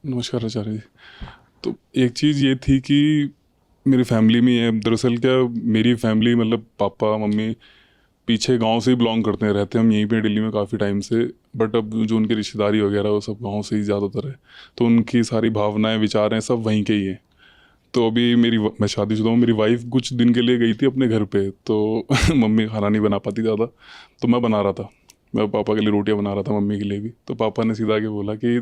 नमस्कार आचार्य जी। तो एक चीज़ ये थी कि मेरी फैमिली में है, दरअसल क्या, मेरी फैमिली मतलब पापा मम्मी पीछे गांव से ही बिलोंग करते हैं, रहते हैं हम यहीं पे दिल्ली में काफ़ी टाइम से। बट अब जो उनकी रिश्तेदारी वगैरह वो सब गांव से ही ज़्यादातर है, तो उनकी सारी भावनाएं विचार हैं सब वहीं के ही हैं। तो अभी मैं शादीशुदा हूँ, मेरी वाइफ कुछ दिन के लिए गई थी अपने घर पे, तो मम्मी खाना नहीं बना पाती ज़्यादा, तो मैं बना रहा था। मैं पापा के लिए रोटियां बना रहा था, मम्मी के लिए भी। तो पापा ने सीधा के बोला कि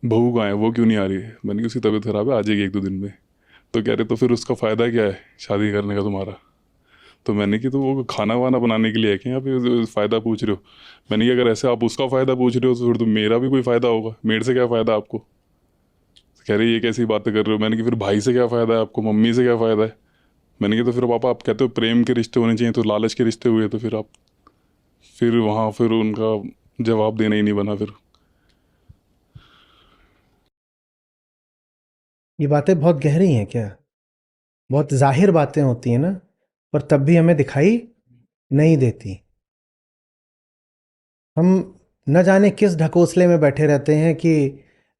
बहू कहाँ है, वो क्यों नहीं आ रही है। मैंने कहा उसकी तबीयत खराब है, आ जाएगी एक दो दिन में। तो कह रहे तो फिर उसका फ़ायदा क्या है शादी करने का तुम्हारा। तो मैंने कि तो वो खाना वाना बनाने के लिए है कि यहाँ पे फ़ायदा पूछ रहे हो। मैंने कि अगर ऐसे आप उसका फ़ायदा पूछ रहे हो तो फिर तो मेरा भी कोई फ़ायदा होगा, मेरे से क्या फ़ायदा आपको। तो कह रही ये कैसी बातें कर रहे हो। मैंने कि फिर भाई से क्या फ़ायदा है आपको, मम्मी से क्या फ़ायदा है। मैंने कहा तो फिर पापा आप कहते हो प्रेम के रिश्ते होने चाहिए, तो लालच के रिश्ते हुए, तो फिर आप, फिर वहाँ फिर उनका जवाब देना ही नहीं बना फिर। ये बातें बहुत गहरी हैं क्या? बहुत ज़ाहिर बातें होती हैं ना, पर तब भी हमें दिखाई नहीं देती। हम न जाने किस ढकोसले में बैठे रहते हैं कि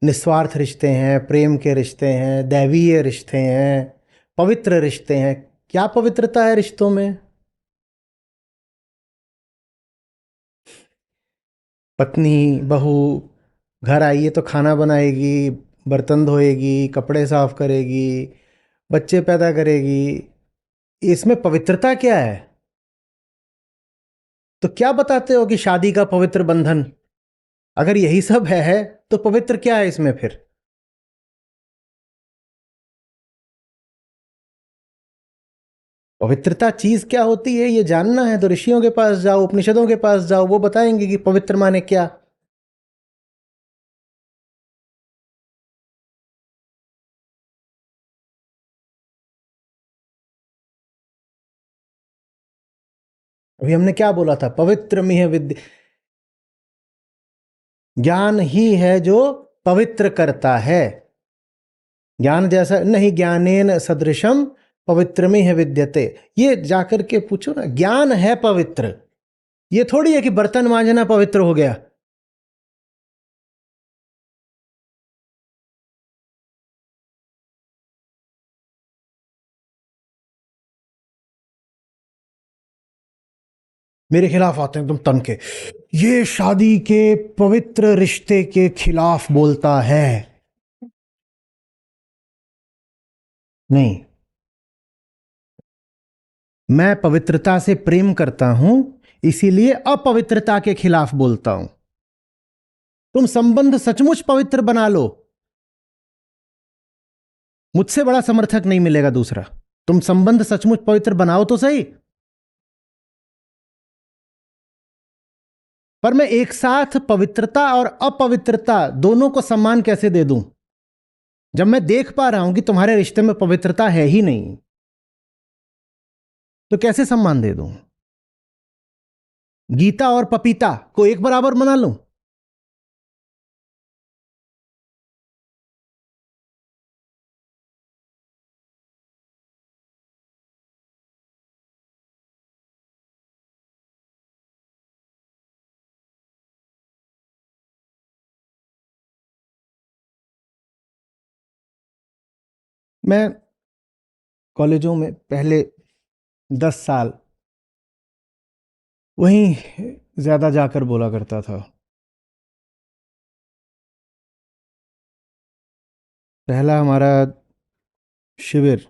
निस्वार्थ रिश्ते हैं, प्रेम के रिश्ते हैं, दैवीय रिश्ते हैं, पवित्र रिश्ते हैं। क्या पवित्रता है रिश्तों में? पत्नी, बहू घर आई है तो खाना बनाएगी, बर्तन धोएगी, कपड़े साफ करेगी, बच्चे पैदा करेगी। इसमें पवित्रता क्या है? तो क्या बताते हो कि शादी का पवित्र बंधन? अगर यही सब है तो पवित्र क्या है इसमें फिर? पवित्रता चीज क्या होती है ये जानना है तो ऋषियों के पास जाओ, उपनिषदों के पास जाओ, वो बताएंगे कि पवित्र माने क्या। अभी हमने क्या बोला था? पवित्र मिह विद्या। ज्ञान ही है जो पवित्र करता है। ज्ञान जैसा नहीं, ज्ञानेन सदृशम पवित्रमिह विद्यते। ये जाकर के पूछो ना, ज्ञान है पवित्र। ये थोड़ी है कि बर्तन मांजना पवित्र हो गया। मेरे खिलाफ आते हैं एकदम तन के, ये शादी के पवित्र रिश्ते के खिलाफ बोलता है। नहीं, मैं पवित्रता से प्रेम करता हूं, इसीलिए अपवित्रता के खिलाफ बोलता हूं। तुम संबंध सचमुच पवित्र बना लो, मुझसे बड़ा समर्थक नहीं मिलेगा दूसरा। तुम संबंध सचमुच पवित्र बनाओ तो सही। पर मैं एक साथ पवित्रता और अपवित्रता दोनों को सम्मान कैसे दे दूं, जब मैं देख पा रहा हूं कि तुम्हारे रिश्ते में पवित्रता है ही नहीं? तो कैसे सम्मान दे दूं? गीता और पपीता को एक बराबर मना लूं? मैं कॉलेजों में पहले 10 साल वहीं ज्यादा जाकर बोला करता था। पहला हमारा शिविर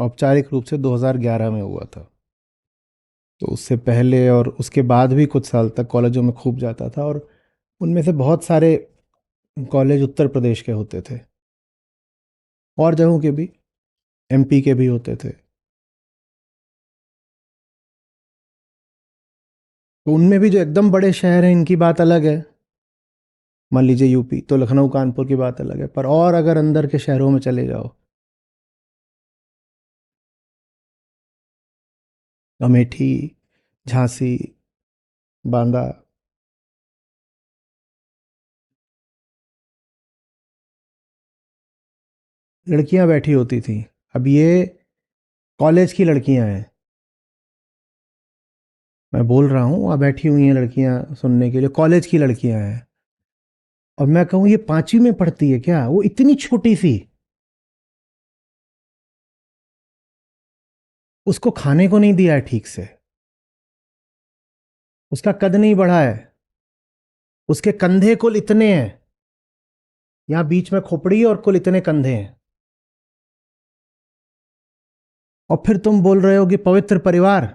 औपचारिक रूप से 2011 में हुआ था। तो उससे पहले और उसके बाद भी कुछ साल तक कॉलेजों में खूब जाता था, और उनमें से बहुत सारे कॉलेज उत्तर प्रदेश के होते थे, और जगहों के भी, एमपी के भी होते थे। तो उनमें भी जो एकदम बड़े शहर हैं इनकी बात अलग है। मान लीजिए यूपी, तो लखनऊ कानपुर की बात अलग है। पर और अगर अंदर के शहरों में चले जाओ, अमेठी, झांसी, बांदा, लड़कियां बैठी होती थी। अब ये कॉलेज की लड़कियां हैं, मैं बोल रहा हूँ, वहाँ बैठी हुई हैं लड़कियां सुनने के लिए, कॉलेज की लड़कियां हैं। और मैं कहूँ ये 5वीं में पढ़ती है क्या, वो इतनी छोटी सी, उसको खाने को नहीं दिया है ठीक से, उसका कद नहीं बढ़ा है, उसके कंधे कुल इतने हैं, यहां बीच में खोपड़ी और कुल इतने कंधे हैं, और फिर तुम बोल रहे हो कि पवित्र परिवार।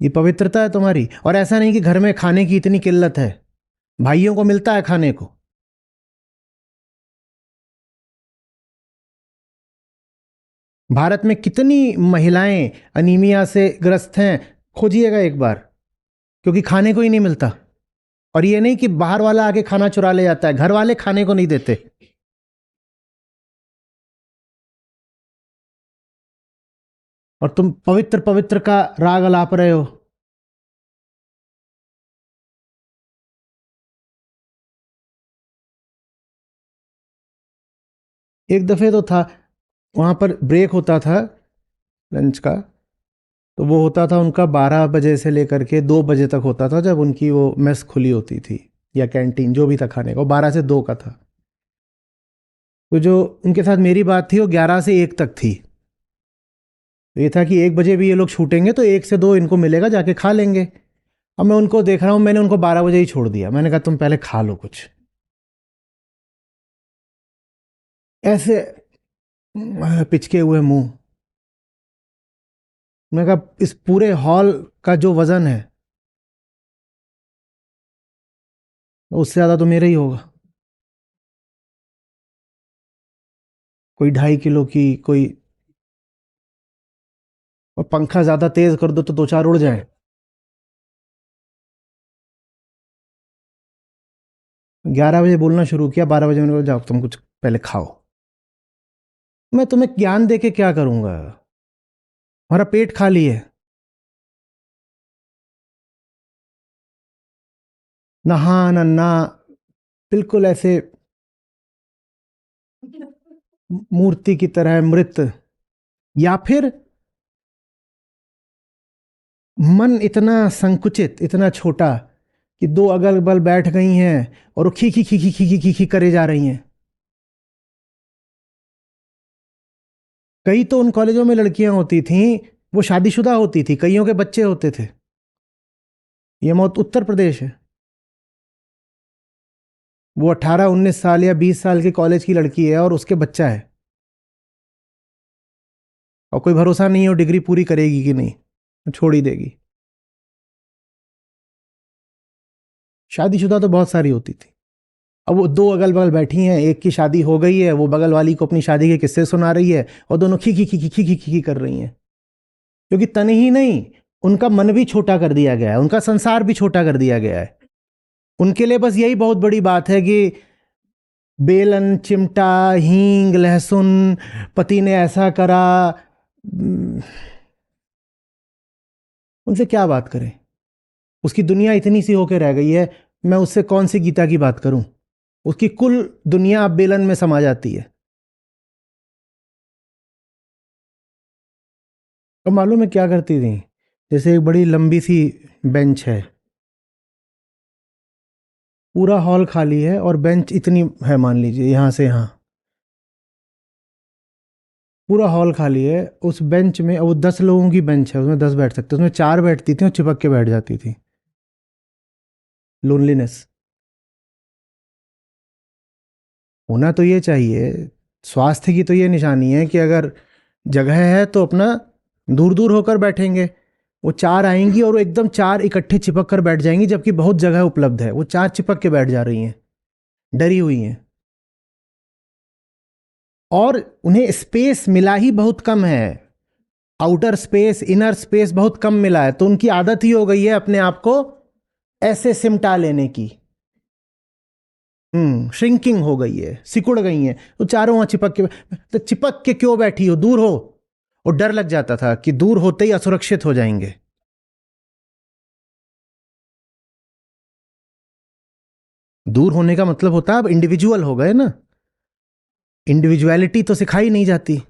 ये पवित्रता है तुम्हारी? और ऐसा नहीं कि घर में खाने की इतनी किल्लत है, भाइयों को मिलता है खाने को। भारत में कितनी महिलाएं अनीमिया से ग्रस्त हैं, खोजिएगा एक बार, क्योंकि खाने को ही नहीं मिलता। और ये नहीं कि बाहर वाला आके खाना चुरा ले जाता है, घर वाले खाने को नहीं देते। और तुम पवित्र पवित्र का राग अलाप रहे हो। एक दफे तो था, वहां पर ब्रेक होता था लंच का, तो वो होता था उनका 12 बजे से लेकर के 2 बजे तक होता था, जब उनकी वो मेस खुली होती थी या कैंटीन जो भी था खाने का, वो 12 से 2 का था। तो जो उनके साथ मेरी बात थी वो 11 से 1 तक थी। तो ये था कि 1 बजे भी ये लोग छूटेंगे तो 1 से 2 इनको मिलेगा, जाके खा लेंगे। अब मैं उनको देख रहा हूँ, मैंने उनको 12 बजे ही छोड़ दिया। मैंने कहा तुम पहले खा लो कुछ। ऐसे पिचके हुए मुंह। मैं कहा इस पूरे हॉल का जो वजन है उससे ज्यादा तो मेरा ही होगा। कोई 2.5 किलो की, कोई, और पंखा ज्यादा तेज कर दो तो 2-4 उड़ जाए। 11 बजे बोलना शुरू किया, 12 बजे मैंने बोला जाओ तुम कुछ पहले खाओ। मैं तुम्हें ज्ञान दे के क्या करूंगा, हमारा पेट खाली है। नहा नन्ना, बिल्कुल ऐसे मूर्ति की तरह मृत, या फिर मन इतना संकुचित, इतना छोटा कि 2 अगल बगल बैठ गई हैं और वो खी खी खी खी खी खी खी खी करे जा रही हैं। कई तो उन कॉलेजों में लड़कियां होती थीं, वो शादीशुदा होती थी, कईयों के बच्चे होते थे। ये मौत उत्तर प्रदेश है। वो 18-19 साल या 20 साल की कॉलेज की लड़की है और उसके बच्चा है, और कोई भरोसा नहीं है वो डिग्री पूरी करेगी कि नहीं, छोड़ ही देगी। शादीशुदा तो बहुत सारी होती थी। अब वो 2 अगल बगल बैठी हैं, एक की शादी हो गई है, वो बगल वाली को अपनी शादी के किस्से सुना रही है, और दोनों खी खी खी खी खी खी खी कर रही हैं। क्योंकि तन ही नहीं, उनका मन भी छोटा कर दिया गया है, उनका संसार भी छोटा कर दिया गया है। उनके लिए बस यही बहुत बड़ी बात है कि बेलन, चिमटा, हींग, लहसुन, पति ने ऐसा करा। उनसे क्या बात करें, उसकी दुनिया इतनी सी होकर रह गई है। मैं उससे कौन सी गीता की बात करूं, उसकी कुल दुनिया अब बेलन में समा जाती है। और मालूम है क्या करती थी? जैसे एक बड़ी लंबी सी बेंच है, पूरा हॉल खाली है और बेंच इतनी है, मान लीजिए यहां से यहां पूरा हॉल खाली है। उस बेंच में, वो 10 लोगों की बेंच है, उसमें 10 बैठ सकते, उसमें 4 बैठती थी और चिपक के बैठ जाती थी। लोनलीनेस होना तो ये चाहिए, स्वास्थ्य की तो ये निशानी है कि अगर जगह है तो अपना दूर दूर होकर बैठेंगे। वो 4 आएंगी और वो एकदम 4 इकट्ठे चिपक कर बैठ जाएंगी, जबकि बहुत जगह उपलब्ध है। वो 4 चिपक के बैठ जा रही हैं, डरी हुई हैं, और उन्हें स्पेस मिला ही बहुत कम है। आउटर स्पेस, इनर स्पेस बहुत कम मिला है, तो उनकी आदत ही हो गई है अपने आप को ऐसे सिमटा लेने की। श्रिंकिंग हो गई है, सिकुड़ गई है। तो चारों वहां चिपक के, तो चिपक के क्यों बैठी हो, दूर हो। और डर लग जाता था कि दूर होते ही असुरक्षित हो जाएंगे। दूर होने का मतलब होता है अब इंडिविजुअल हो गए ना, इंडिविजुअलिटी तो सिखाई नहीं जाती।